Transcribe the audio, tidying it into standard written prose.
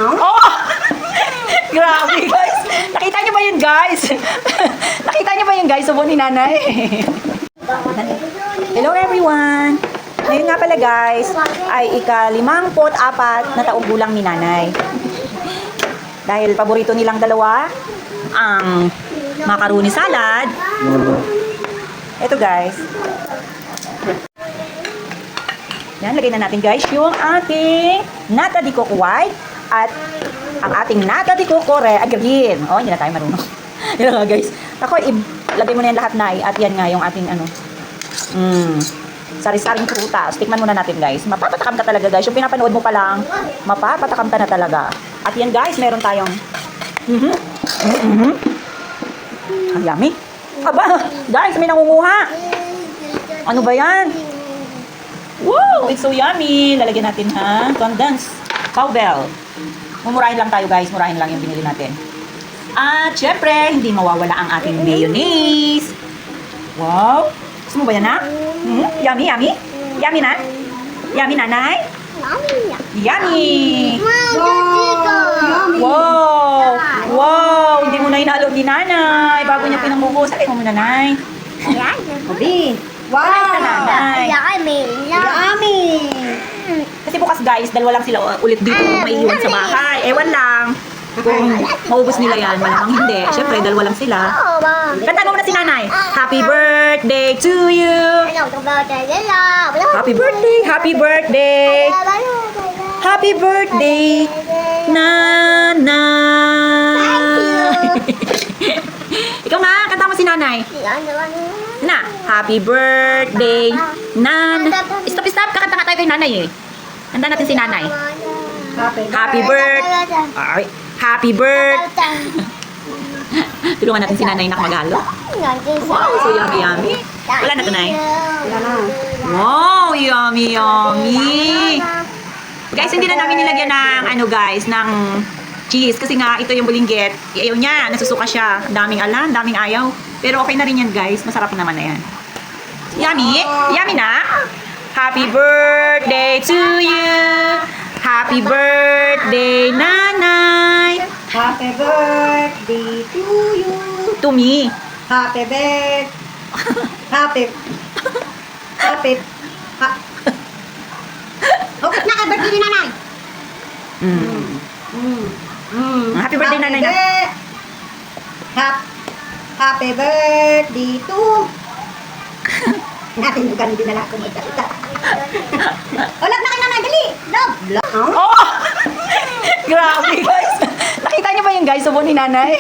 Oh! Grabe guys. Nakita niyo ba yun guys? Nakita niyo ba yun guys? Subo ni nanay. Hello everyone. Ngayon nga pala guys, ay ika-54 na taong gulang ni nanay. Dahil paborito nilang dalawa, ang macaroni salad. Ito guys. Yan, lagay na natin guys yung ating nata de coco white at ang ating nata de coco green. Oh, hindi na tayo marunong. Yan nga guys. Ako, ilagay mo na yan lahat na at yan nga yung ating ano. Sari-saring prutas. Tikman muna natin guys. Mapapatakam ka talaga guys. Yung pinapanood mo pa lang, mapapatakam ka na talaga. At yan guys, meron tayong ang yummy. Aba, guys, may nangunguha. Ano ba yan? Wow, it's so yummy. Lalagyan natin ha. Condensed cowbell. Mumurahin lang tayo guys. Murahin lang yung binili natin. At syempre, hindi mawawala ang ating mayonnaise. Wow. Gusto mo ba yan ha? Yummy, yummy. Yummy na? Yummy nanay? Yummy. Wow. Wow. Hindi mo na hinalo ni nanay. Bago niya pinangukusan. Ay, mo nanay. Obi. Wow! Yummy! Kasi bukas guys, dalawa lang sila ulit dito may iwan sa bahay. Ewan lang. Kung maubos nila yan, malamang hindi. Siyempre, dalawa lang sila. Kantaan mo muna si nanay. Happy birthday to you! Happy birthday! Happy birthday! Happy birthday, nanay! Ikaw nga, kanta mo si nanay. Na, happy birthday, nan. Stop, stop. Kakanta nga tayo kay nanay eh. Kanta natin si nanay. Happy birthday. Ay, happy birthday. Tulungan natin si nanay na magalo. Wow, so yummy, yummy. Wala na tunay. Wow, yummy, yummy. Guys, hindi na namin nilagyan ng ano guys, ng cheese. Kasi nga, ito yung bulinggit. Ayaw niya, nasusuka siya. Daming alam, daming ayaw. Pero okay na rin yan guys. Masarap naman na yan. Yummy? Yummy na? Happy birthday to you. Happy birthday, nanay. Happy birthday to you. To me. Happy birthday. Happy. Happy. Okay na ka birthday ni nanay. Happy birthday, nanay na. Happy birthday to natin yung ganun dinala ko magsalita. Ulat na kay nanay, dali! Love! Love! Oh! Grabe guys! Nakita niyo ba yung guys? Subo ni nanay.